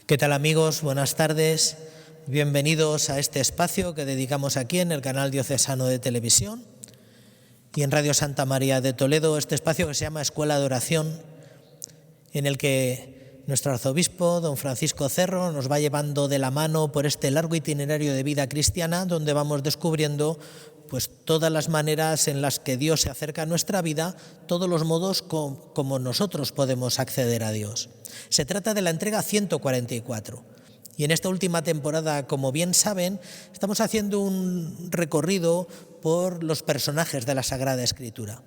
¿Qué tal, amigos? Buenas tardes. Bienvenidos a este espacio que dedicamos aquí en el canal diocesano de televisión y en Radio Santa María de Toledo, este espacio que se llama Escuela de Oración, en el que nuestro arzobispo, don Francisco Cerro, nos va llevando de la mano por este largo itinerario de vida cristiana, donde vamos descubriendo pues todas las maneras en las que Dios se acerca a nuestra vida, todos los modos como nosotros podemos acceder a Dios. Se trata de la entrega 144. Y en esta última temporada, como bien saben, estamos haciendo un recorrido por los personajes de la Sagrada Escritura.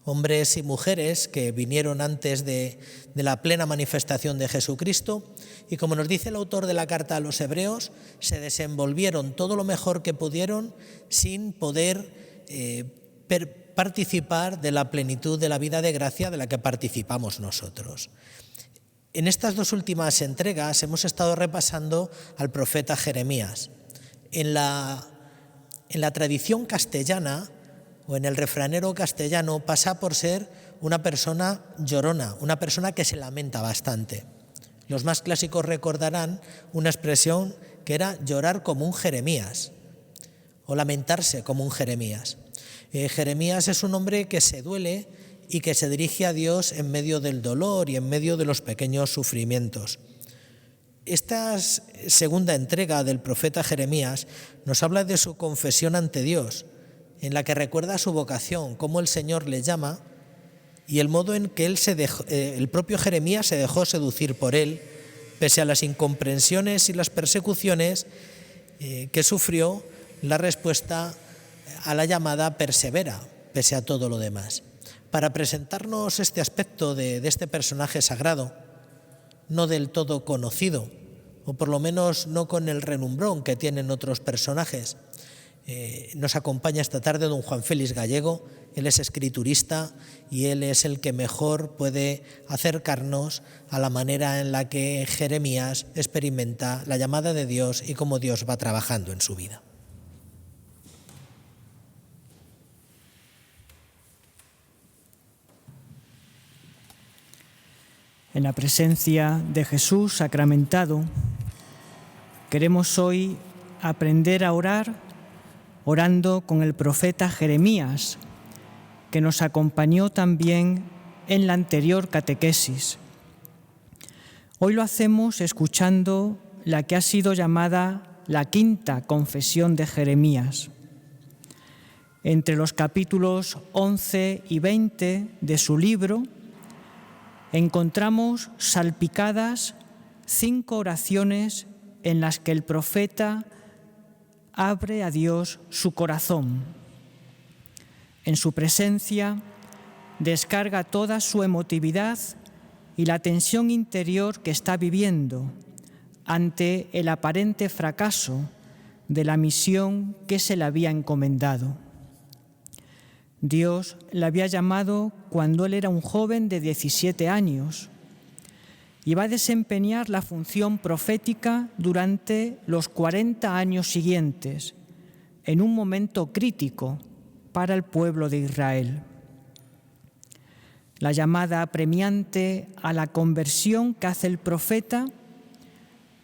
Hombres y mujeres que vinieron antes de la plena manifestación de Jesucristo y, como nos dice el autor de la carta a los Hebreos, se desenvolvieron todo lo mejor que pudieron sin poder participar de la plenitud de la vida de gracia de la que participamos nosotros. En estas dos últimas entregas hemos estado repasando al profeta Jeremías. En la tradición castellana o en el refranero castellano pasa por ser una persona llorona, una persona que se lamenta bastante. Los más clásicos recordarán una expresión que era llorar como un Jeremías o lamentarse como un Jeremías. Jeremías es un hombre que se duele y que se dirige a Dios en medio del dolor y en medio de los pequeños sufrimientos. Esta segunda entrega del profeta Jeremías nos habla de su confesión ante Dios, en la que recuerda su vocación, cómo el Señor le llama y el modo en que el propio Jeremías se dejó seducir por él, pese a las incomprensiones y las persecuciones que sufrió. La respuesta a la llamada persevera, pese a todo lo demás. Para presentarnos este aspecto de este personaje sagrado, no del todo conocido, o por lo menos no con el renumbrón que tienen otros personajes, nos acompaña esta tarde don Juan Félix Gallego. Él es escriturista y él es el que mejor puede acercarnos a la manera en la que Jeremías experimenta la llamada de Dios y cómo Dios va trabajando en su vida. En la presencia de Jesús sacramentado, queremos hoy aprender a orar orando con el profeta Jeremías, que nos acompañó también en la anterior catequesis. Hoy lo hacemos escuchando la que ha sido llamada la quinta confesión de Jeremías. Entre los capítulos 11 y 20 de su libro encontramos salpicadas 5 oraciones en las que el profeta abre a Dios su corazón. En su presencia descarga toda su emotividad y la tensión interior que está viviendo ante el aparente fracaso de la misión que se le había encomendado. Dios le había llamado cuando él era un joven de 17 años y va a desempeñar la función profética durante los 40 años siguientes, en un momento crítico para el pueblo de Israel. La llamada apremiante a la conversión que hace el profeta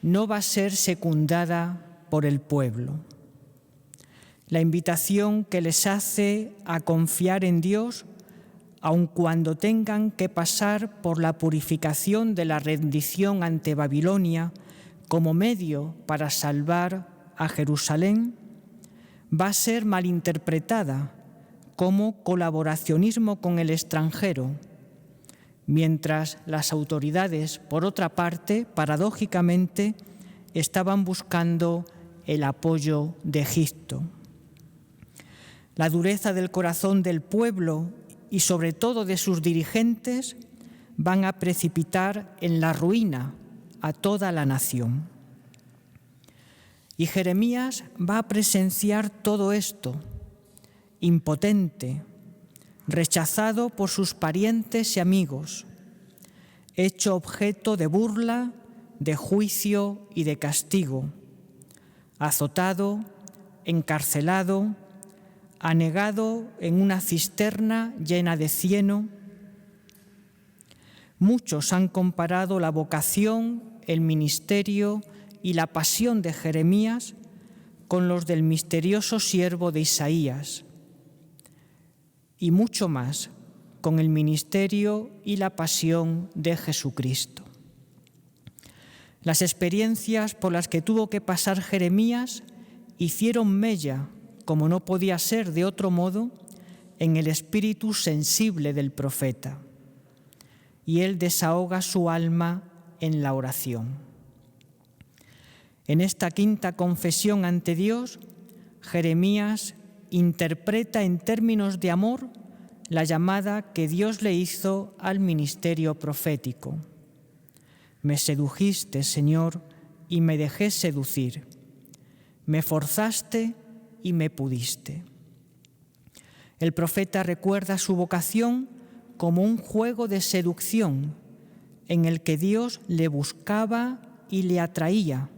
no va a ser secundada por el pueblo. La invitación que les hace a confiar en Dios, aun cuando tengan que pasar por la purificación de la rendición ante Babilonia como medio para salvar a Jerusalén, va a ser malinterpretada como colaboracionismo con el extranjero, mientras las autoridades, por otra parte, paradójicamente, estaban buscando el apoyo de Egipto. La dureza del corazón del pueblo y sobre todo de sus dirigentes van a precipitar en la ruina a toda la nación. Y Jeremías va a presenciar todo esto, impotente, rechazado por sus parientes y amigos, hecho objeto de burla, de juicio y de castigo, azotado, encarcelado, anegado en una cisterna llena de cieno. Muchos han comparado la vocación el ministerio y la pasión de Jeremías con los del misterioso siervo de Isaías, y mucho más con el ministerio y la pasión de Jesucristo. Las experiencias por las que tuvo que pasar Jeremías hicieron mella, como no podía ser de otro modo, en el espíritu sensible del profeta, y él desahoga su alma en la oración. En esta quinta confesión ante Dios, Jeremías interpreta en términos de amor la llamada que Dios le hizo al ministerio profético. Me sedujiste, Señor, y me dejé seducir. Me forzaste y me pudiste. El profeta recuerda su vocación como un juego de seducción en el que Dios le buscaba y le atraía,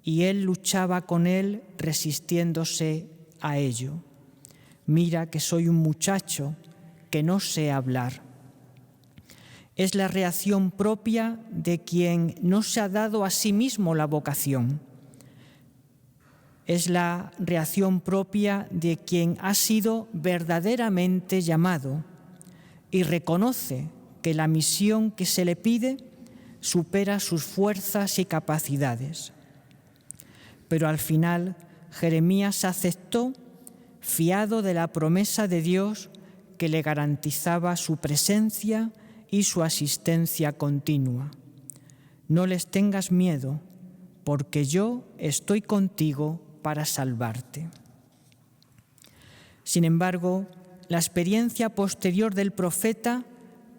y él luchaba con él resistiéndose a ello. Mira que soy un muchacho que no sé hablar. Es la reacción propia de quien no se ha dado a sí mismo la vocación. Es la reacción propia de quien ha sido verdaderamente llamado y reconoce que la misión que se le pide supera sus fuerzas y capacidades. Pero al final Jeremías aceptó, fiado de la promesa de Dios que le garantizaba su presencia y su asistencia continua. No les tengas miedo, porque yo estoy contigo para salvarte. Sin embargo, la experiencia posterior del profeta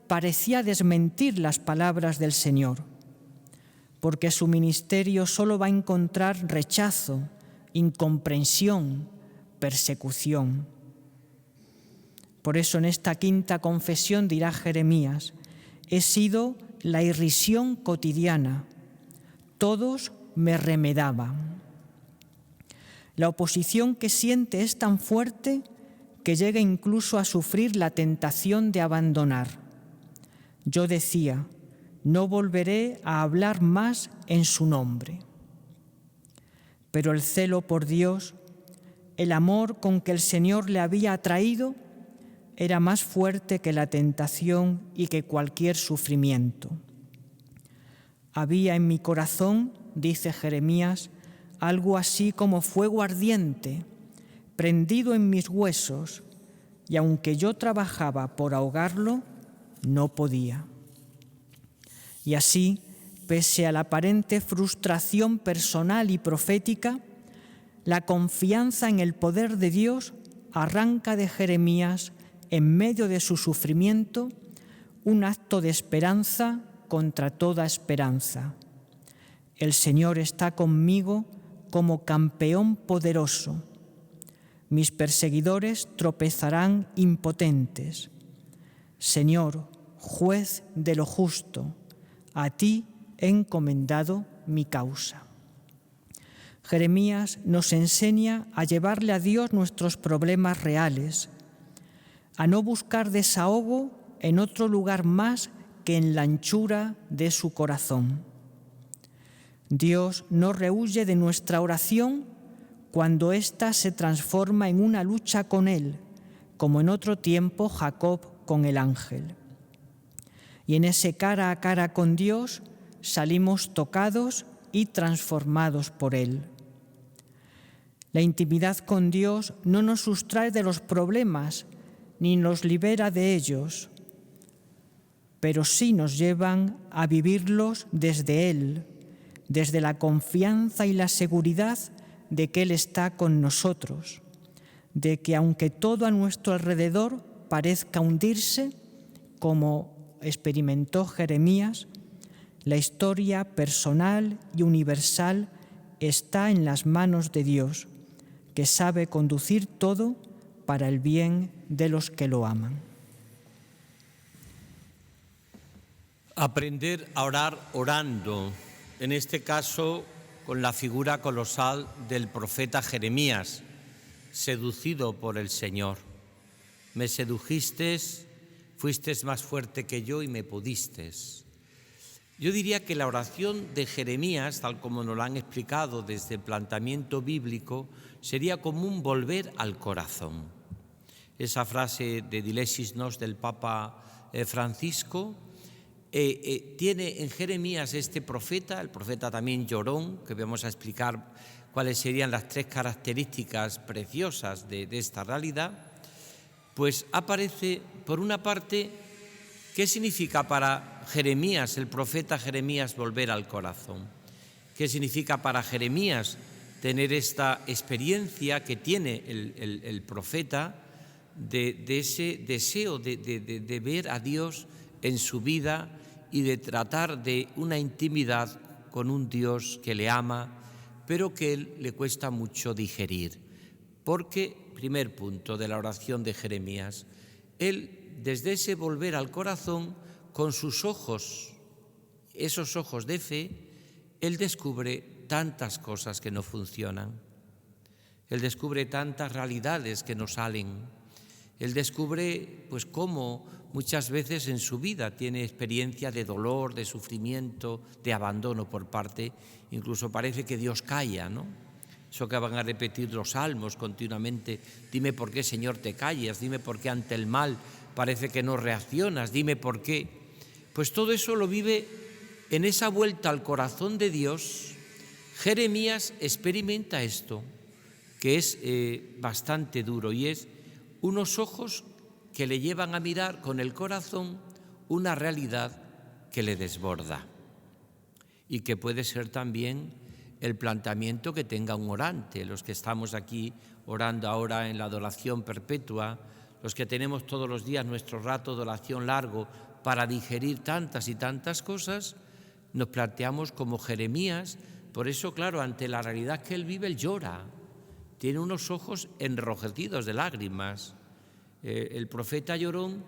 parecía desmentir las palabras del Señor, porque su ministerio solo va a encontrar rechazo, incomprensión, persecución. Por eso en esta quinta confesión dirá Jeremías: he sido la irrisión cotidiana, todos me remedaban. La oposición que siente es tan fuerte que llega incluso a sufrir la tentación de abandonar. Yo decía: no volveré a hablar más en su nombre. Pero el celo por Dios, el amor con que el Señor le había atraído, era más fuerte que la tentación y que cualquier sufrimiento. Había en mi corazón, dice Jeremías, algo así como fuego ardiente, prendido en mis huesos, y aunque yo trabajaba por ahogarlo, no podía. Y así, pese a la aparente frustración personal y profética, la confianza en el poder de Dios arranca de Jeremías, en medio de su sufrimiento, un acto de esperanza contra toda esperanza. El Señor está conmigo como campeón poderoso. Mis perseguidores tropezarán impotentes. Señor, juez de lo justo, a ti he encomendado mi causa. Jeremías nos enseña a llevarle a Dios nuestros problemas reales, a no buscar desahogo en otro lugar más que en la anchura de su corazón. Dios no rehúye de nuestra oración cuando ésta se transforma en una lucha con Él, como en otro tiempo Jacob con el ángel. Y en ese cara a cara con Dios salimos tocados y transformados por Él. La intimidad con Dios no nos sustrae de los problemas ni nos libera de ellos, pero sí nos llevan a vivirlos desde Él, desde la confianza y la seguridad de que Él está con nosotros, de que aunque todo a nuestro alrededor parezca hundirse, como experimentó Jeremías, la historia personal y universal está en las manos de Dios, que sabe conducir todo para el bien de los que lo aman. Aprender a orar orando, en este caso con la figura colosal del profeta Jeremías, seducido por el Señor. Me sedujiste, fuiste más fuerte que yo y me pudiste. Yo diría que la oración de Jeremías, tal como nos la han explicado desde el planteamiento bíblico, sería como un volver al corazón. Esa frase de Dilesis Nos del Papa Francisco tiene en Jeremías este profeta, el profeta también llorón, que vamos a explicar cuáles serían las 3 características preciosas de esta realidad, pues aparece, por una parte, ¿qué significa para Jeremías, el profeta Jeremías, volver al corazón? ¿Qué significa para Jeremías tener esta experiencia que tiene el profeta de ese deseo de ver a Dios en su vida y de tratar de una intimidad con un Dios que le ama, pero que él le cuesta mucho digerir? Porque, primer punto de la oración de Jeremías, él, desde ese volver al corazón, con sus ojos, esos ojos de fe, él descubre tantas cosas que no funcionan. Él descubre tantas realidades que no salen. Él descubre, pues, cómo muchas veces en su vida tiene experiencia de dolor, de sufrimiento, de abandono por parte, incluso parece que Dios calla, ¿no? Eso que van a repetir los salmos continuamente: dime por qué, Señor, te callas, dime por qué ante el mal parece que no reaccionas, dime por qué. Pues todo eso lo vive en esa vuelta al corazón de Dios. Jeremías experimenta esto, que es bastante duro, y es unos ojos que le llevan a mirar con el corazón una realidad que le desborda, y que puede ser también el planteamiento que tenga un orante. Los que estamos aquí orando ahora en la adoración perpetua, los que tenemos todos los días nuestro rato de oración largo para digerir tantas y tantas cosas, nos planteamos como Jeremías. Por eso, claro, ante la realidad que él vive, él llora, tiene unos ojos enrojecidos de lágrimas. El profeta llorón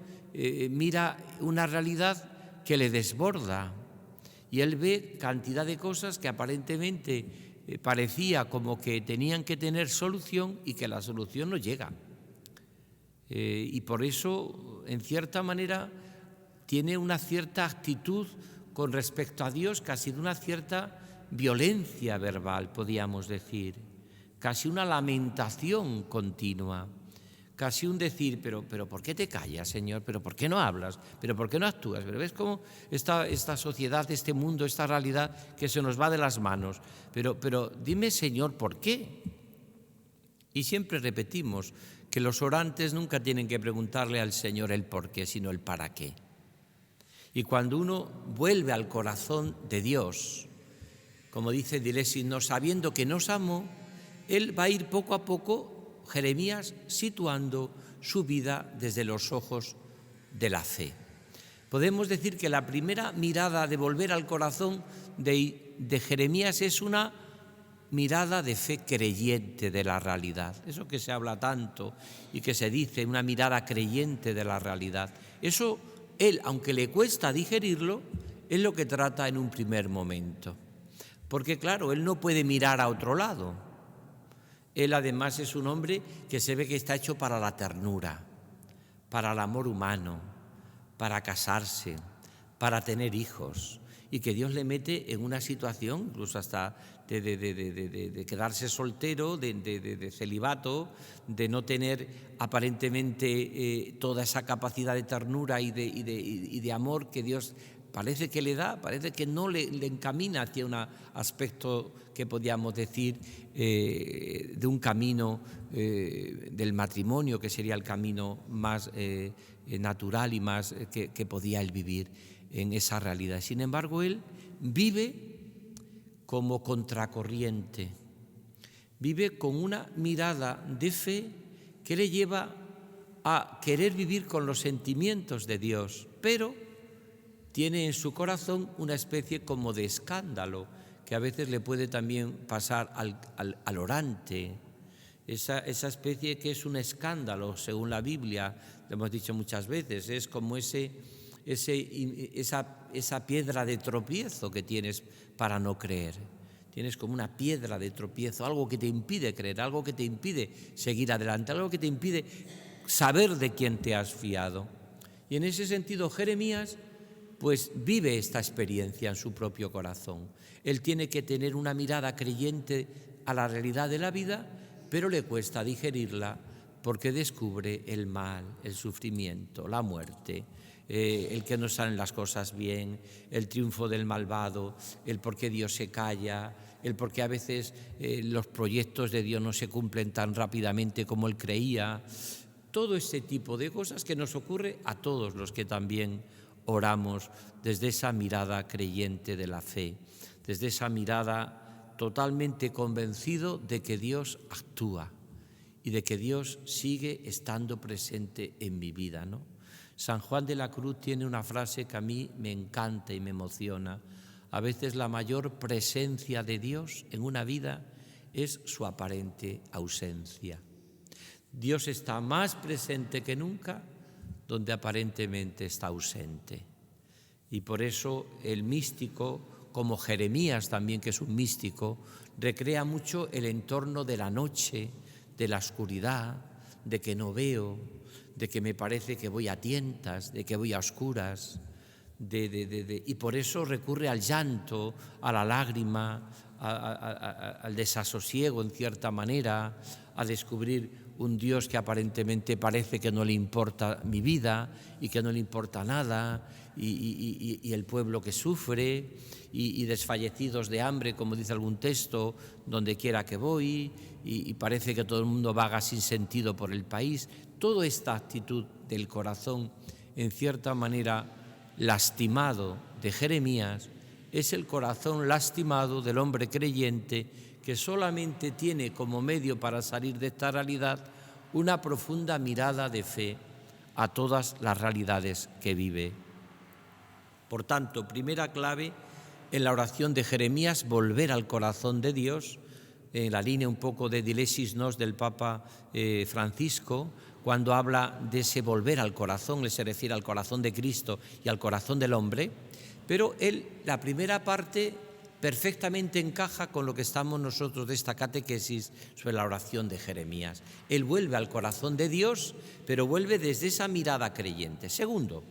mira una realidad que le desborda, y él ve cantidad de cosas que aparentemente parecía como que tenían que tener solución y que la solución no llega. Y por eso, en cierta manera, tiene una cierta actitud con respecto a Dios, casi de una cierta violencia verbal, podríamos decir, casi una lamentación continua, casi un decir, pero ¿por qué te callas, Señor? ¿Pero por qué no hablas? ¿Pero por qué no actúas? ¿Pero ves cómo esta sociedad, este mundo, esta realidad que se nos va de las manos? Pero dime, Señor, ¿por qué? Y siempre repetimos que los orantes nunca tienen que preguntarle al Señor el por qué, sino el para qué. Y cuando uno vuelve al corazón de Dios, como dice Dilesis, no sabiendo que nos amó, él va a ir poco a poco, Jeremías, situando su vida desde los ojos de la fe. Podemos decir que la primera mirada de volver al corazón de Jeremías es una mirada de fe creyente de la realidad. Eso que se habla tanto y que se dice, una mirada creyente de la realidad. Eso él, aunque le cuesta digerirlo, es lo que trata en un primer momento. Porque claro, él no puede mirar a otro lado. Él además es un hombre que se ve que está hecho para la ternura, para el amor humano, para casarse, para tener hijos, y que Dios le mete en una situación incluso hasta de quedarse soltero, de celibato, de no tener aparentemente toda esa capacidad de ternura y de amor que Dios parece que le da, parece que no le encamina hacia un aspecto que podríamos decir de un camino del matrimonio, que sería el camino más natural y más que podía él vivir en esa realidad. Sin embargo, él vive como contracorriente, vive con una mirada de fe que le lleva a querer vivir con los sentimientos de Dios, pero tiene en su corazón una especie como de escándalo, que a veces le puede también pasar al orante, esa especie que es un escándalo, según la Biblia, lo hemos dicho muchas veces, es como esa piedra de tropiezo que tienes para no creer. Tienes como una piedra de tropiezo, algo que te impide creer, algo que te impide seguir adelante, algo que te impide saber de quién te has fiado. Y en ese sentido, Jeremías pues vive esta experiencia en su propio corazón. Él tiene que tener una mirada creyente a la realidad de la vida, pero le cuesta digerirla porque descubre el mal, el sufrimiento, la muerte, el que no salen las cosas bien, el triunfo del malvado, el por qué Dios se calla, el por qué a veces los proyectos de Dios no se cumplen tan rápidamente como él creía. Todo este tipo de cosas que nos ocurre a todos los que también oramos desde esa mirada creyente de la fe, desde esa mirada totalmente convencido de que Dios actúa y de que Dios sigue estando presente en mi vida, ¿no? San Juan de la Cruz tiene una frase que a mí me encanta y me emociona. A veces la mayor presencia de Dios en una vida es su aparente ausencia. Dios está más presente que nunca donde aparentemente está ausente. Y por eso el místico, como Jeremías también, que es un místico, recrea mucho el entorno de la noche, de la oscuridad, de que no veo, de que me parece que voy a tientas, de que voy a oscuras, y por eso recurre al llanto, a la lágrima, al desasosiego en cierta manera, a descubrir un Dios que aparentemente parece que no le importa mi vida y que no le importa nada, y el pueblo que sufre, y desfallecidos de hambre, como dice algún texto, donde quiera que voy, y parece que todo el mundo vaga sin sentido por el país. Toda esta actitud del corazón, en cierta manera lastimado de Jeremías, es el corazón lastimado del hombre creyente que solamente tiene como medio para salir de esta realidad una profunda mirada de fe a todas las realidades que vive. Por tanto, primera clave en la oración de Jeremías, volver al corazón de Dios, en la línea un poco de Dilesis Nos del Papa Francisco, cuando habla de ese volver al corazón, él se refiere al corazón de Cristo y al corazón del hombre, pero la primera parte perfectamente encaja con lo que estamos nosotros de esta catequesis sobre la oración de Jeremías. Él vuelve al corazón de Dios, pero vuelve desde esa mirada creyente. Segundo,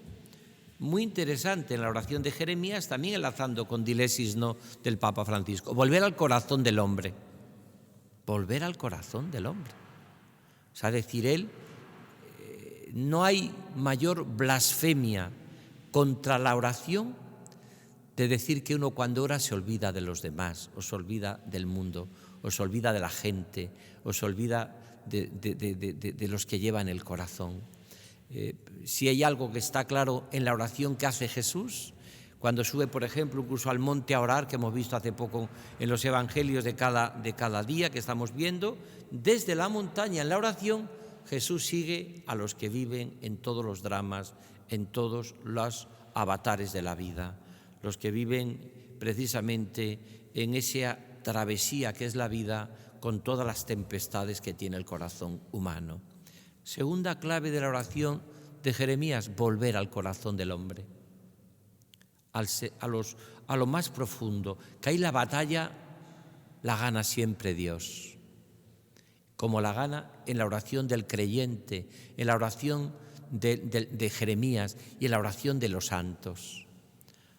muy interesante en la oración de Jeremías, también enlazando con Dilesis No del Papa Francisco, volver al corazón del hombre. Volver al corazón del hombre. O sea, decir él, no hay mayor blasfemia contra la oración de decir que uno cuando ora se olvida de los demás, o se olvida del mundo, o se olvida de la gente, o se olvida de los que llevan el corazón. Si hay algo que está claro en la oración que hace Jesús, cuando sube, por ejemplo, incluso al monte a orar, que hemos visto hace poco en los evangelios de cada día que estamos viendo, desde la montaña en la oración, Jesús sigue a los que viven en todos los dramas, en todos los avatares de la vida, los que viven precisamente en esa travesía que es la vida con todas las tempestades que tiene el corazón humano. Segunda clave de la oración de Jeremías, volver al corazón del hombre, a lo más profundo, que ahí la batalla la gana siempre Dios, como la gana en la oración del creyente, en la oración de Jeremías y en la oración de los santos.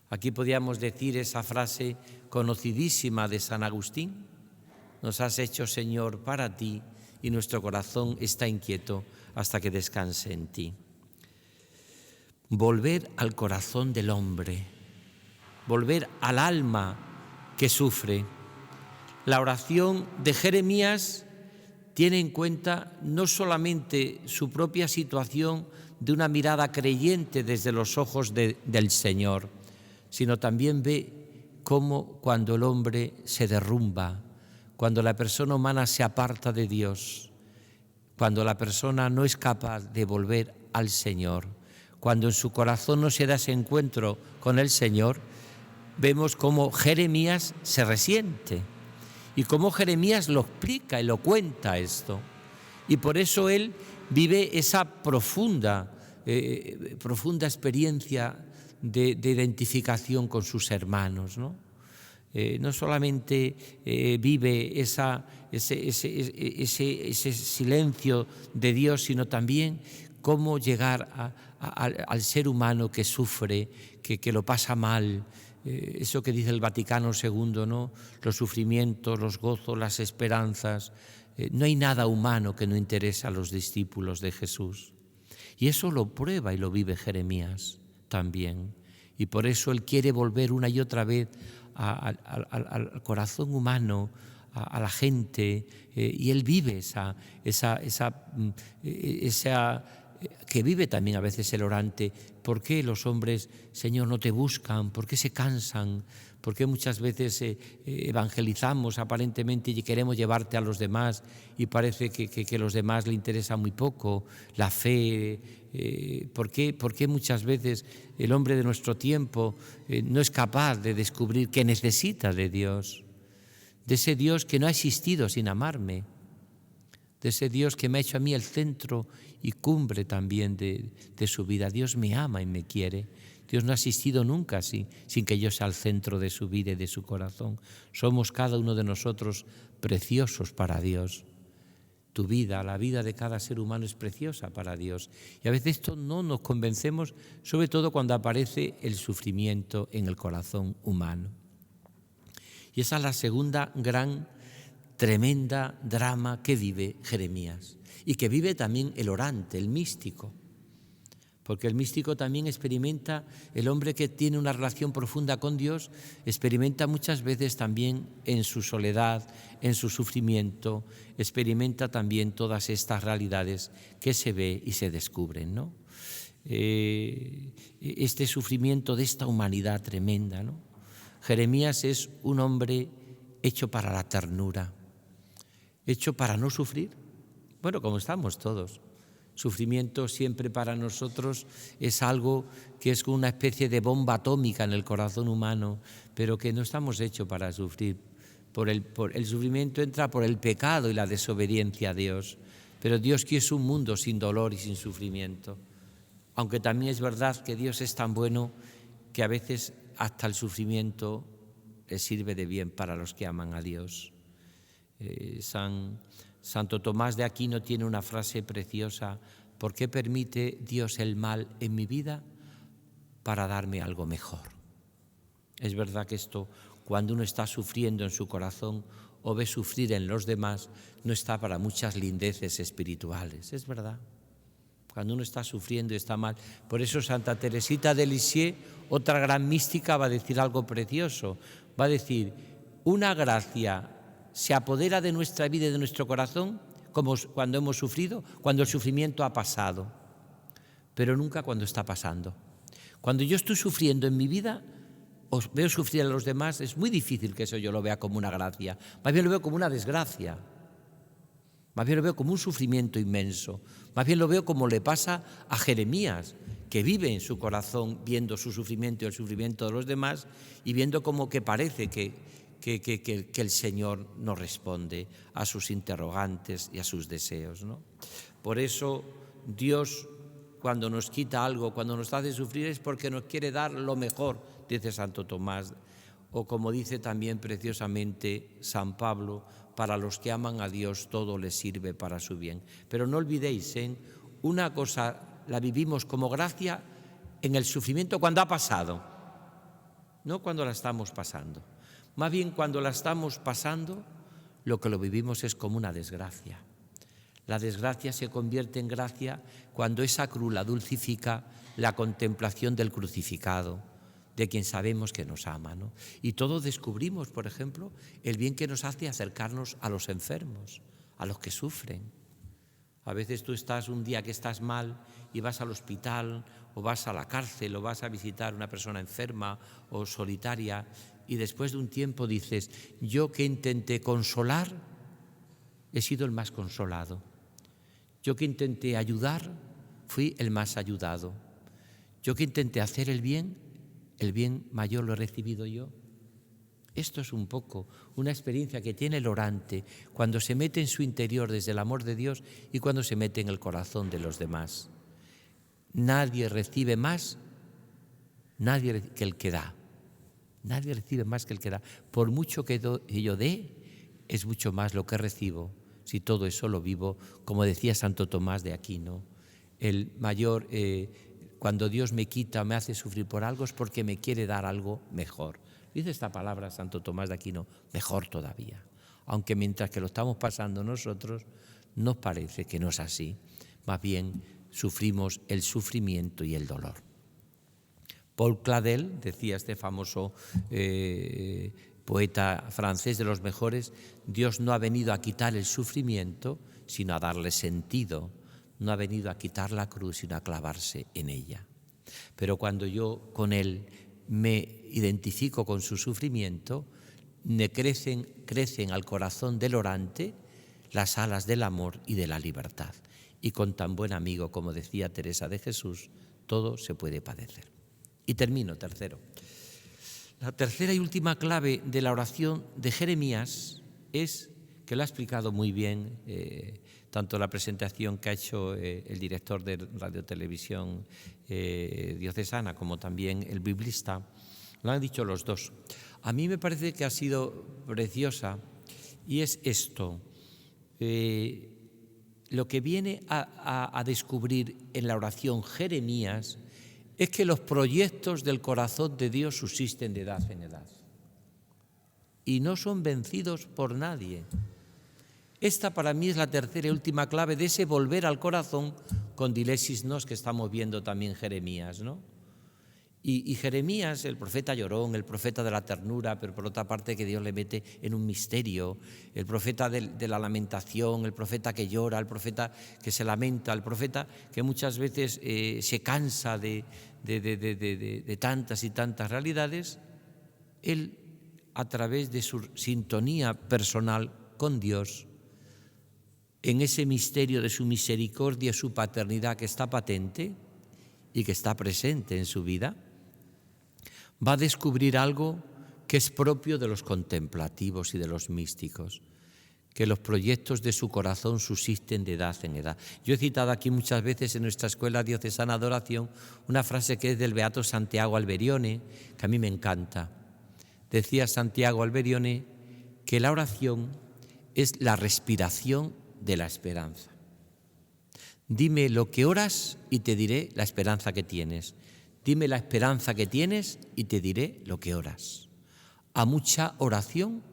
Aquí podríamos decir esa frase conocidísima de San Agustín: nos has hecho, Señor, para ti, y nuestro corazón está inquieto hasta que descanse en ti. Volver al corazón del hombre, volver al alma que sufre. La oración de Jeremías tiene en cuenta no solamente su propia situación de una mirada creyente desde los ojos del Señor, sino también ve cómo cuando el hombre se derrumba, cuando la persona humana se aparta de Dios, cuando la persona no es capaz de volver al Señor, cuando en su corazón no se da ese encuentro con el Señor, vemos cómo Jeremías se resiente y cómo Jeremías lo explica y lo cuenta esto. Y por eso él vive esa profunda experiencia de identificación con sus hermanos, ¿no? No solamente vive ese silencio de Dios, sino también cómo llegar al ser humano que sufre, que lo pasa mal, eso que dice el Vaticano II, ¿no? Los sufrimientos, los gozos, las esperanzas. No hay nada humano que no interese a los discípulos de Jesús. Y eso lo prueba y lo vive Jeremías también. Y por eso él quiere volver una y otra vez al corazón humano, a la gente, y él vive esa que vive también a veces el orante. ¿Por qué los hombres, Señor, no te buscan? ¿Por qué se cansan? ¿Por qué muchas veces evangelizamos aparentemente y queremos llevarte a los demás y parece que a los demás le interesa muy poco la fe? ¿Por qué muchas veces el hombre de nuestro tiempo no es capaz de descubrir que necesita de Dios? De ese Dios que no ha existido sin amarme, de ese Dios que me ha hecho a mí el centro y cumbre también de su vida. Dios me ama y me quiere. Dios no ha existido nunca sin que yo sea el centro de su vida y de su corazón. Somos cada uno de nosotros preciosos para Dios. Tu vida, la vida de cada ser humano es preciosa para Dios. Y a veces esto no nos convencemos, sobre todo cuando aparece el sufrimiento en el corazón humano. Y esa es la segunda gran, tremenda drama que vive Jeremías y que vive también el orante, el místico. Porque el místico también experimenta, el hombre que tiene una relación profunda con Dios, experimenta muchas veces también en su soledad, en su sufrimiento, experimenta también todas estas realidades que se ve y se descubren, ¿no? Este sufrimiento de esta humanidad tremenda, ¿no? Jeremías es un hombre hecho para la ternura, hecho para no sufrir. Bueno, como estamos todos. Sufrimiento siempre para nosotros es algo que es como una especie de bomba atómica en el corazón humano, pero que no estamos hechos para sufrir. El sufrimiento entra por el pecado y la desobediencia a Dios, pero Dios quiere un mundo sin dolor y sin sufrimiento. Aunque también es verdad que Dios es tan bueno que a veces hasta el sufrimiento le sirve de bien para los que aman a Dios. Santo Tomás de Aquino tiene una frase preciosa: ¿por qué permite Dios el mal en mi vida? Para darme algo mejor. Es verdad que esto, cuando uno está sufriendo en su corazón o ve sufrir en los demás, no está para muchas lindeces espirituales, es verdad. Cuando uno está sufriendo y está mal. Por eso Santa Teresita de Lisieux, otra gran mística, va a decir algo precioso. Va a decir, una gracia se apodera de nuestra vida y de nuestro corazón como cuando hemos sufrido, cuando el sufrimiento ha pasado, pero nunca cuando está pasando. Cuando yo estoy sufriendo en mi vida, os veo sufrir a los demás, es muy difícil que eso yo lo vea como una gracia. Más bien lo veo como una desgracia. Más bien lo veo como un sufrimiento inmenso. Más bien lo veo como le pasa a Jeremías, que vive en su corazón viendo su sufrimiento y el sufrimiento de los demás y viendo como que parece que el Señor no responde a sus interrogantes y a sus deseos, ¿no? Por eso Dios, cuando nos quita algo, cuando nos hace sufrir, es porque nos quiere dar lo mejor, dice Santo Tomás. O como dice también preciosamente San Pablo, para los que aman a Dios todo les sirve para su bien. Pero no olvidéis, una cosa la vivimos como gracia en el sufrimiento cuando ha pasado, no cuando la estamos pasando. Más bien cuando la estamos pasando, lo que lo vivimos es como una desgracia. La desgracia se convierte en gracia cuando esa cruz la dulcifica la contemplación del crucificado, de quien sabemos que nos ama, ¿no? Y todos descubrimos, por ejemplo, el bien que nos hace acercarnos a los enfermos, a los que sufren. A veces tú estás un día que estás mal y vas al hospital o vas a la cárcel o vas a visitar a una persona enferma o solitaria y después de un tiempo dices, yo que intenté consolar, he sido el más consolado. Yo que intenté ayudar, fui el más ayudado. Yo que intenté hacer el bien mayor lo he recibido yo. Esto es un poco una experiencia que tiene el orante cuando se mete en su interior desde el amor de Dios y cuando se mete en el corazón de los demás. Nadie recibe más que el que da. Nadie recibe más que el que da. Por mucho que yo dé, es mucho más lo que recibo si todo eso lo vivo, como decía Santo Tomás de Aquino, el mayor, cuando Dios me quita o me hace sufrir por algo es porque me quiere dar algo mejor. Dice esta palabra Santo Tomás de Aquino, mejor todavía. Aunque mientras que lo estamos pasando nosotros, nos parece que no es así. Más bien sufrimos el sufrimiento y el dolor. Paul Claudel, decía este famoso poeta francés de los mejores, Dios no ha venido a quitar el sufrimiento, sino a darle sentido. No ha venido a quitar la cruz, sino a clavarse en ella. Pero cuando yo con Él me identifico con su sufrimiento, me crecen al corazón del orante las alas del amor y de la libertad. Y con tan buen amigo, como decía Teresa de Jesús, todo se puede padecer. Y termino, tercero. La tercera y última clave de la oración de Jeremías es, que lo ha explicado muy bien tanto la presentación que ha hecho el director de Radio Televisión Diocesana como también el biblista, lo han dicho los dos. A mí me parece que ha sido preciosa y es esto. Lo que viene a descubrir en la oración Jeremías es que los proyectos del corazón de Dios subsisten de edad en edad y no son vencidos por nadie. Esta para mí es la tercera y última clave de ese volver al corazón con dilesis nos que estamos viendo también Jeremías, ¿no? Y Jeremías, el profeta llorón, el profeta de la ternura, pero por otra parte que Dios le mete en un misterio, el profeta de la lamentación, el profeta que llora, el profeta que se lamenta, el profeta que muchas veces se cansa de tantas y tantas realidades, él, a través de su sintonía personal con Dios, en ese misterio de su misericordia, su paternidad que está patente y que está presente en su vida, va a descubrir algo que es propio de los contemplativos y de los místicos, que los proyectos de su corazón subsisten de edad en edad. Yo he citado aquí muchas veces en nuestra Escuela Diocesana de Oración una frase que es del beato Santiago Alberione, que a mí me encanta. Decía Santiago Alberione que la oración es la respiración de la esperanza. Dime lo que oras y te diré la esperanza que tienes. Dime la esperanza que tienes y te diré lo que oras. A mucha oración,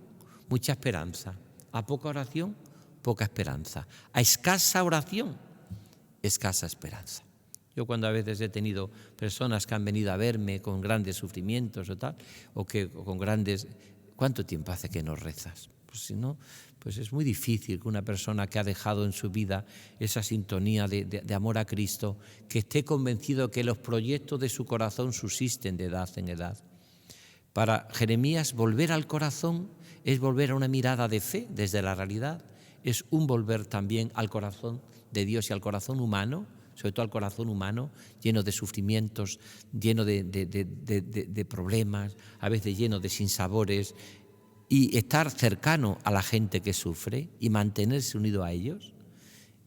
mucha esperanza. A poca oración, poca esperanza. A escasa oración, escasa esperanza. Yo cuando a veces he tenido personas que han venido a verme con grandes sufrimientos o tal, o que con grandes... ¿Cuánto tiempo hace que no rezas? Pues si no, pues es muy difícil que una persona que ha dejado en su vida esa sintonía de amor a Cristo, que esté convencido que los proyectos de su corazón subsisten de edad en edad. Para Jeremías, volver al corazón es volver a una mirada de fe desde la realidad, es un volver también al corazón de Dios y al corazón humano, sobre todo al corazón humano, lleno de sufrimientos, lleno de problemas, a veces lleno de sinsabores, y estar cercano a la gente que sufre y mantenerse unido a ellos.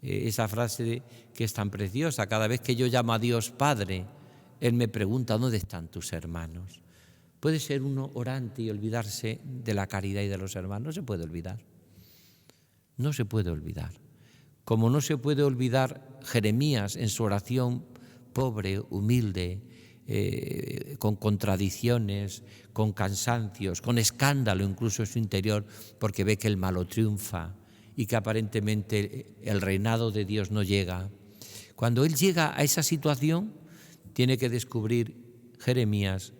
Esa frase que es tan preciosa, cada vez que yo llamo a Dios Padre, Él me pregunta, ¿dónde están tus hermanos? ¿Puede ser uno orante y olvidarse de la caridad y de los hermanos? No se puede olvidar. No se puede olvidar. Como no se puede olvidar Jeremías en su oración pobre, humilde, con contradicciones, con cansancios, con escándalo incluso en su interior, porque ve que el malo triunfa y que aparentemente el reinado de Dios no llega. Cuando él llega a esa situación, tiene que descubrir Jeremías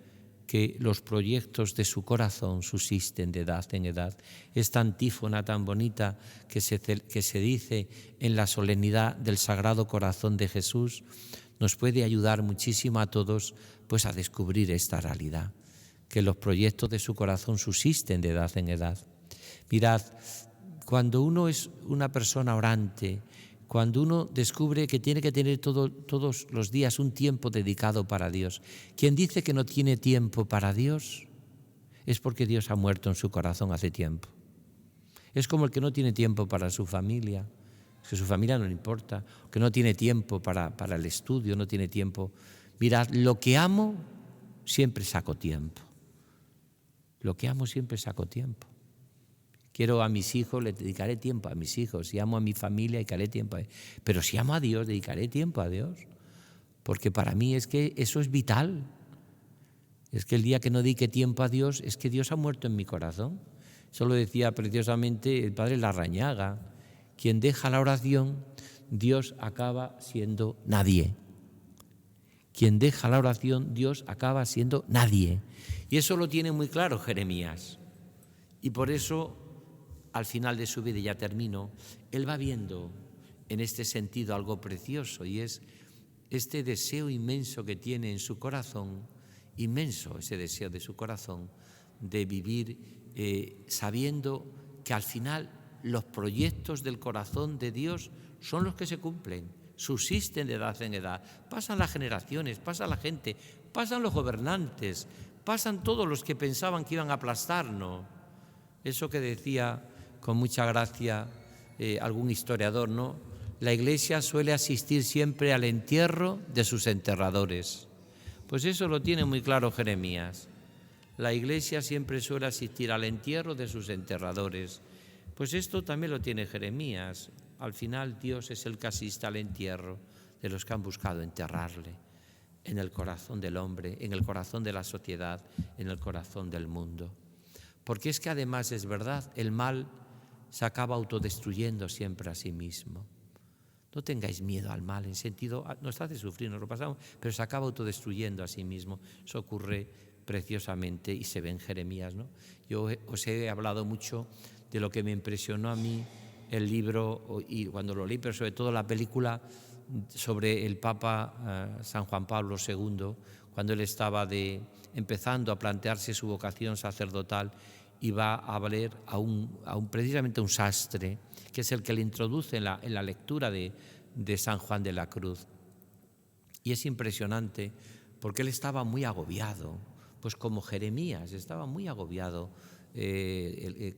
que los proyectos de su corazón subsisten de edad en edad. Esta antífona tan bonita que se dice en la solemnidad del Sagrado Corazón de Jesús nos puede ayudar muchísimo a todos pues a descubrir esta realidad, que los proyectos de su corazón subsisten de edad en edad. Mirad, cuando uno es una persona orante, cuando uno descubre que tiene que tener todos los días un tiempo dedicado para Dios, quien dice que no tiene tiempo para Dios es porque Dios ha muerto en su corazón hace tiempo. Es como el que no tiene tiempo para su familia, que su familia no le importa, que no tiene tiempo para el estudio, no tiene tiempo. Mirad, lo que amo siempre saco tiempo. Lo que amo siempre saco tiempo. Quiero a mis hijos, le dedicaré tiempo a mis hijos. Si amo a mi familia, dedicaré tiempo a ellos. Pero si amo a Dios, dedicaré tiempo a Dios. Porque para mí es que eso es vital. Es que el día que no dedique tiempo a Dios, es que Dios ha muerto en mi corazón. Eso lo decía preciosamente el padre Larrañaga. Quien deja la oración, Dios acaba siendo nadie. Quien deja la oración, Dios acaba siendo nadie. Y eso lo tiene muy claro Jeremías. Y por eso, al final de su vida, y ya termino, él va viendo en este sentido algo precioso, y es este deseo inmenso que tiene en su corazón, inmenso ese deseo de su corazón, de vivir sabiendo que al final los proyectos del corazón de Dios son los que se cumplen, subsisten de edad en edad. Pasan las generaciones, pasa la gente, pasan los gobernantes, pasan todos los que pensaban que iban a aplastarnos. Eso que decía con mucha gracia algún historiador, ¿no? La Iglesia suele asistir siempre al entierro de sus enterradores. Pues eso lo tiene muy claro Jeremías. La Iglesia siempre suele asistir al entierro de sus enterradores. Pues esto también lo tiene Jeremías. Al final Dios es el que asiste al entierro de los que han buscado enterrarle en el corazón del hombre, en el corazón de la sociedad, en el corazón del mundo. Porque es que además es verdad, el mal se acaba autodestruyendo siempre a sí mismo. No tengáis miedo al mal, en sentido, nos hace sufrir, nos lo pasamos, pero se acaba autodestruyendo a sí mismo. Eso ocurre preciosamente y se ve en Jeremías, ¿no? Yo os he hablado mucho de lo que me impresionó a mí el libro, y cuando lo leí, pero sobre todo la película sobre el Papa San Juan Pablo II, cuando él estaba empezando a plantearse su vocación sacerdotal, y va a ver precisamente a un sastre, que es el que le introduce en la lectura de San Juan de la Cruz. Y es impresionante porque él estaba muy agobiado, pues como Jeremías, estaba muy agobiado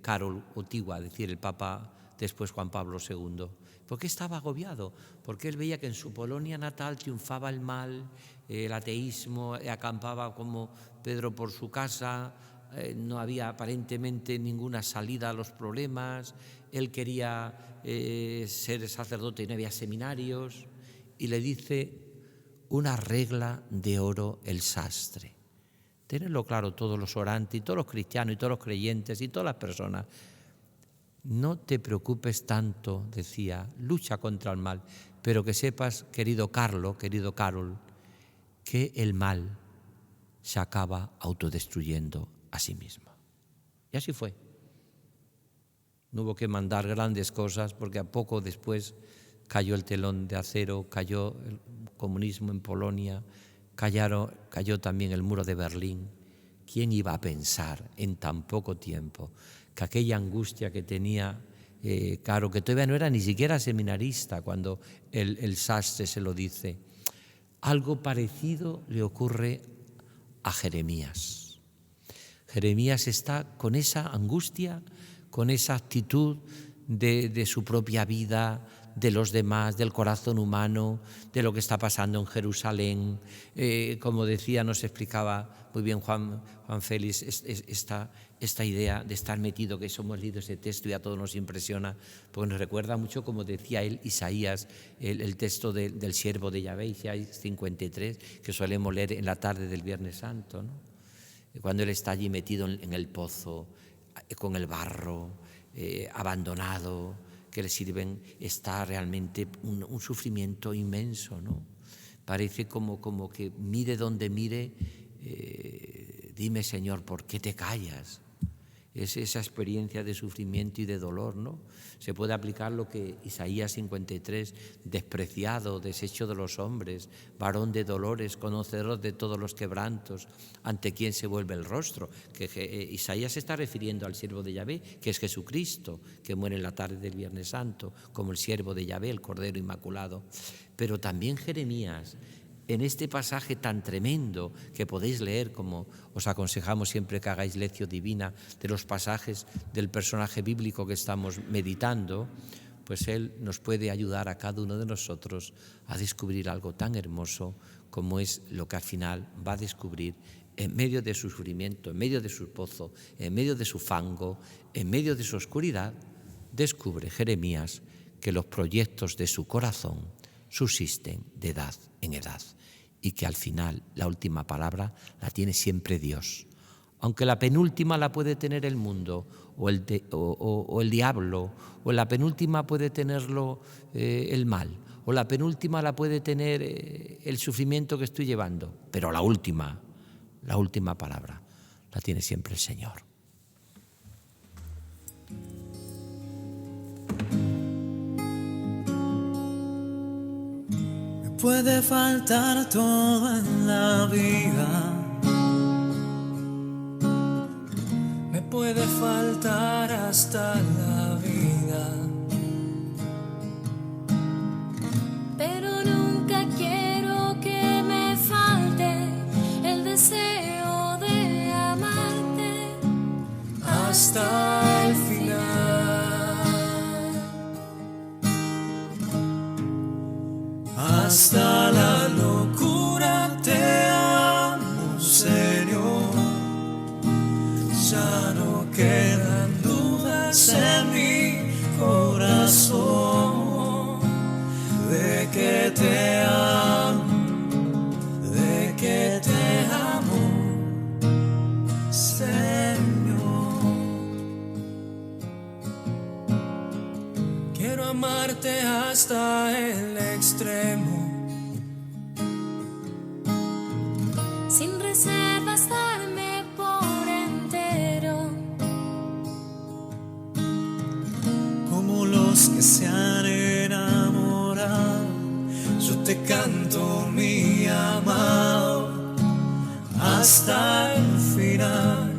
Karol Wojtyła, es decir, el Papa después Juan Pablo II. ¿Por qué estaba agobiado? Porque él veía que en su Polonia natal triunfaba el mal, el ateísmo, acampaba como Pedro por su casa, no había aparentemente ninguna salida a los problemas, él quería ser sacerdote y no había seminarios, y le dice una regla de oro el sastre. Tenedlo claro todos los orantes y todos los cristianos y todos los creyentes y todas las personas. No te preocupes tanto, decía, lucha contra el mal, pero que sepas, querido Carol, que el mal se acaba autodestruyendo a sí mismo. Y así fue. No hubo que mandar grandes cosas porque a poco después cayó el telón de acero, cayó el comunismo en Polonia, cayó también el muro de Berlín. ¿Quién iba a pensar en tan poco tiempo que aquella angustia que tenía Caro, que todavía no era ni siquiera seminarista cuando el sastre se lo dice? Algo parecido le ocurre a Jeremías. Jeremías está con esa angustia, con esa actitud de su propia vida, de los demás, del corazón humano, de lo que está pasando en Jerusalén. Como decía, nos explicaba muy bien Juan Félix esta idea de estar metido, que hemos leído ese texto y a todos nos impresiona, porque nos recuerda mucho, como decía él, Isaías, el texto del siervo de Yahvé, Isaías 53, que solemos leer en la tarde del Viernes Santo, ¿no? Cuando él está allí metido en el pozo, con el barro, abandonado, que le sirven, está realmente un sufrimiento inmenso, ¿no? Parece como que mire donde mire, dime, Señor, ¿por qué te callas? Es esa experiencia de sufrimiento y de dolor, ¿no? Se puede aplicar lo que Isaías 53, despreciado, deshecho de los hombres, varón de dolores, conocedor de todos los quebrantos, ante quien se vuelve el rostro. Que Isaías se está refiriendo al siervo de Yahvé, que es Jesucristo, que muere en la tarde del Viernes Santo, como el siervo de Yahvé, el Cordero Inmaculado. Pero también Jeremías, en este pasaje tan tremendo que podéis leer, como os aconsejamos siempre que hagáis lección divina de los pasajes del personaje bíblico que estamos meditando, pues Él nos puede ayudar a cada uno de nosotros a descubrir algo tan hermoso como es lo que al final va a descubrir en medio de su sufrimiento, en medio de su pozo, en medio de su fango, en medio de su oscuridad. Descubre Jeremías que los proyectos de su corazón subsisten de edad en edad y que al final la última palabra la tiene siempre Dios. Aunque la penúltima la puede tener el mundo o el diablo, o la penúltima puede tenerlo el mal, o la penúltima la puede tener el sufrimiento que estoy llevando, pero la última palabra la tiene siempre el Señor. Me puede faltar todo en la vida, me puede faltar hasta la vida, pero nunca quiero que me falte el deseo de amarte hasta el final. Hasta la locura te amo, Señor. Ya no quedan dudas en mi corazón de que te amo, de que te amo, Señor. Quiero amarte hasta el extremo, sin reservas, darme por entero, como los que se han enamorado. Yo te canto, mi amado, hasta el final.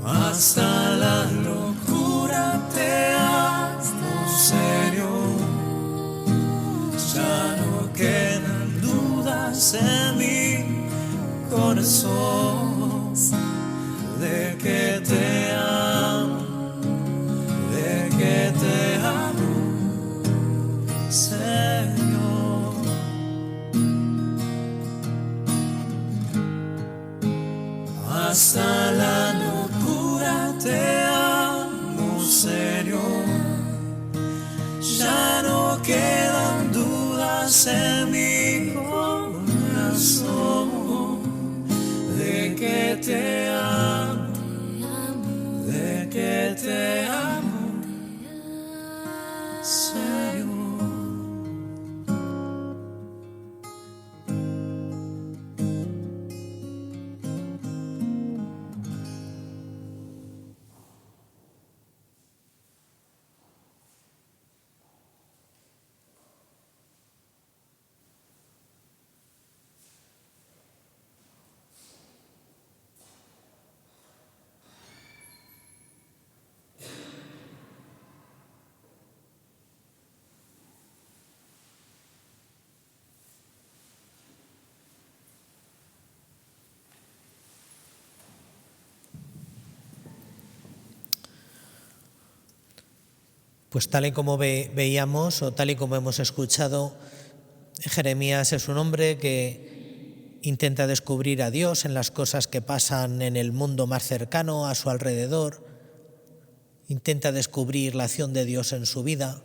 Hasta la locura te amo, Señor. Ya no quedan dudas en mi corazón de que te amo, de que te amo, Señor. Hasta la locura te amo, Señor. Ya no quedan dudas en mi corazón de que te amo, de que te amo, Señor. Pues tal y como veíamos o tal y como hemos escuchado, Jeremías es un hombre que intenta descubrir a Dios en las cosas que pasan en el mundo más cercano, a su alrededor. Intenta descubrir la acción de Dios en su vida,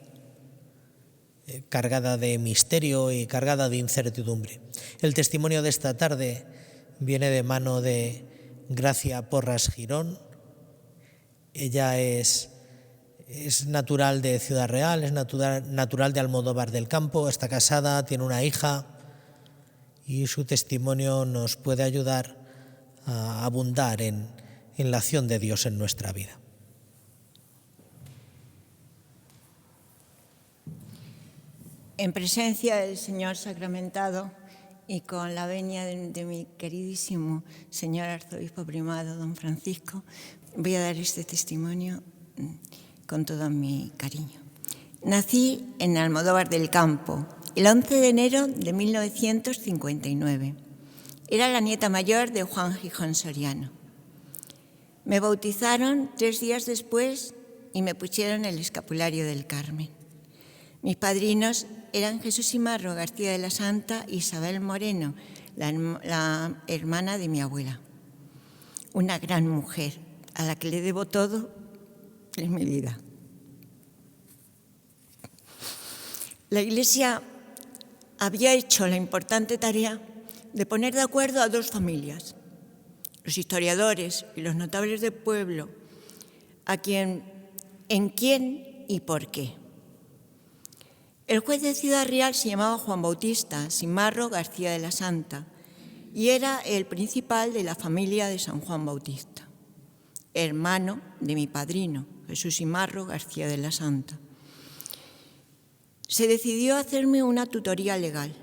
cargada de misterio y cargada de incertidumbre. El testimonio de esta tarde viene de mano de Gracia Porras Girón. Ella es natural de Ciudad Real, es natural de Almodóvar del Campo, está casada, tiene una hija y su testimonio nos puede ayudar a abundar en la acción de Dios en nuestra vida. En presencia del Señor sacramentado y con la venia de mi queridísimo señor arzobispo primado, don Francisco, voy a dar este testimonio con todo mi cariño. Nací en Almodóvar del Campo el 11 de enero de 1959. Era la nieta mayor de Juan Gijón Soriano. Me bautizaron 3 días después y me pusieron el escapulario del Carmen. Mis padrinos eran Jesús Imarro García de la Santa y Isabel Moreno, la hermana de mi abuela. Una gran mujer a la que le debo todo en mi vida. La Iglesia había hecho la importante tarea de poner de acuerdo a 2 familias, los historiadores y los notables del pueblo, en quién y por qué. El juez de Ciudad Real se llamaba Juan Bautista Simarro García de la Santa y era el principal de la familia de San Juan Bautista, hermano de mi padrino, Jesús Simarro García de la Santa. Se decidió hacerme una tutoría legal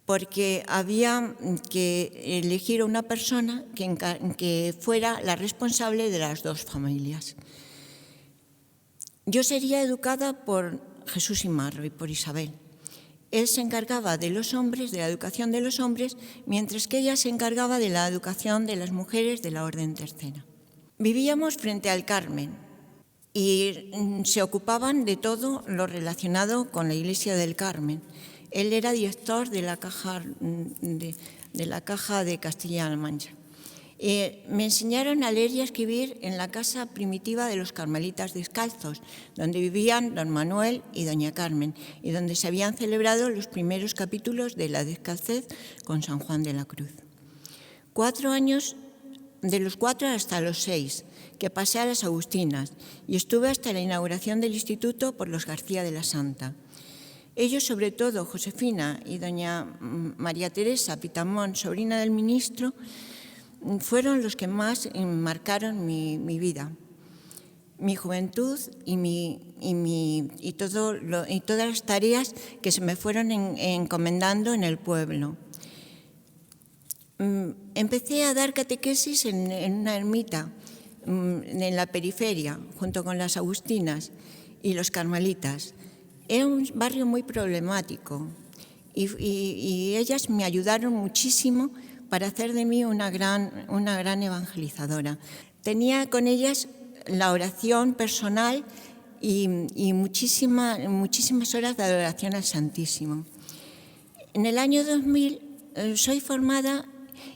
porque había que elegir a una persona que fuera la responsable de las 2 familias. Yo sería educada por Jesús Simarro y por Isabel. Él se encargaba de los hombres, de la educación de los hombres, mientras que ella se encargaba de la educación de las mujeres de la Orden Tercera. Vivíamos frente al Carmen y se ocupaban de todo lo relacionado con la Iglesia del Carmen. Él era director de la Caja de Castilla-La Mancha. Me enseñaron a leer y a escribir en la casa primitiva de los carmelitas descalzos, donde vivían don Manuel y doña Carmen, y donde se habían celebrado los primeros capítulos de la descalcez con San Juan de la Cruz. 4 años, de los 4 hasta los 6, que pasé a las Agustinas, y estuve hasta la inauguración del instituto por los García de la Santa. Ellos, sobre todo Josefina y doña María Teresa Pitamón, sobrina del ministro, fueron los que más marcaron mi vida, mi juventud y todas las tareas que se me fueron encomendando en el pueblo. Empecé a dar catequesis en una ermita en la periferia, junto con las Agustinas y los Carmelitas. Era un barrio muy problemático y ellas me ayudaron muchísimo para hacer de mí una gran evangelizadora. Tenía con ellas la oración personal y muchísimas horas de adoración al Santísimo. En el año 2000 soy formada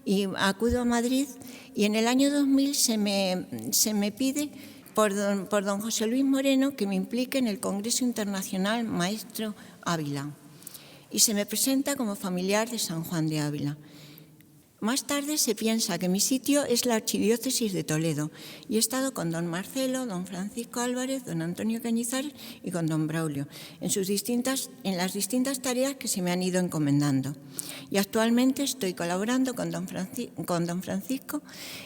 y acudo a Madrid, y en el año 2000 se me pide por don José Luis Moreno que me implique en el Congreso Internacional Maestro Ávila, y se me presenta como familiar de San Juan de Ávila. Más tarde se piensa que mi sitio es la Archidiócesis de Toledo, y he estado con don Marcelo, don Francisco Álvarez, don Antonio Cañizares y con don Braulio en las distintas tareas que se me han ido encomendando. Y actualmente estoy colaborando con don Francisco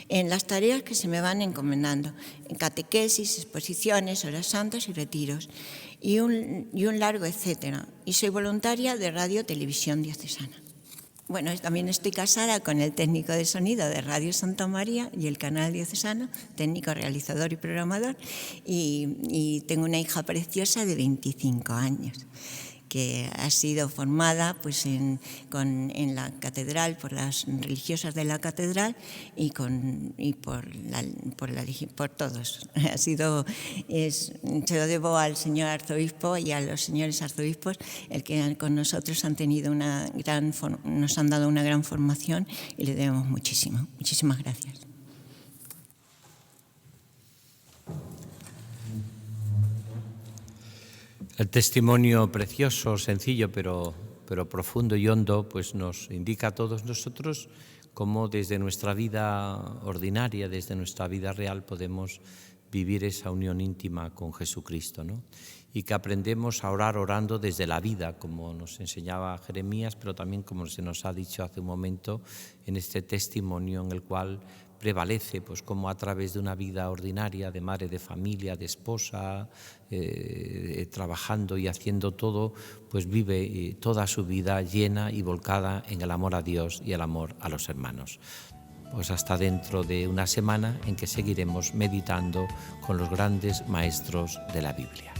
en las tareas que se me van encomendando, en catequesis, exposiciones, horas santas y retiros, y un largo etcétera. Y soy voluntaria de Radio Televisión Diocesana. Bueno, también estoy casada con el técnico de sonido de Radio Santa María y el canal diocesano, técnico, realizador y programador, y tengo una hija preciosa de 25 años, que ha sido formada pues, en la catedral, por las religiosas de la catedral y por todos. Se lo debo al señor arzobispo y a los señores arzobispos, el que con nosotros han tenido nos han dado una gran formación, y le debemos muchísimo. Muchísimas gracias. El testimonio precioso, sencillo, pero profundo y hondo, pues nos indica a todos nosotros cómo desde nuestra vida ordinaria, desde nuestra vida real, podemos vivir esa unión íntima con Jesucristo, ¿no? Y que aprendemos a orar orando desde la vida, como nos enseñaba Jeremías, pero también como se nos ha dicho hace un momento en este testimonio en el cual prevalece, pues como a través de una vida ordinaria, de madre de familia, de esposa, trabajando y haciendo todo, pues vive toda su vida llena y volcada en el amor a Dios y el amor a los hermanos. Pues hasta dentro de una semana en que seguiremos meditando con los grandes maestros de la Biblia.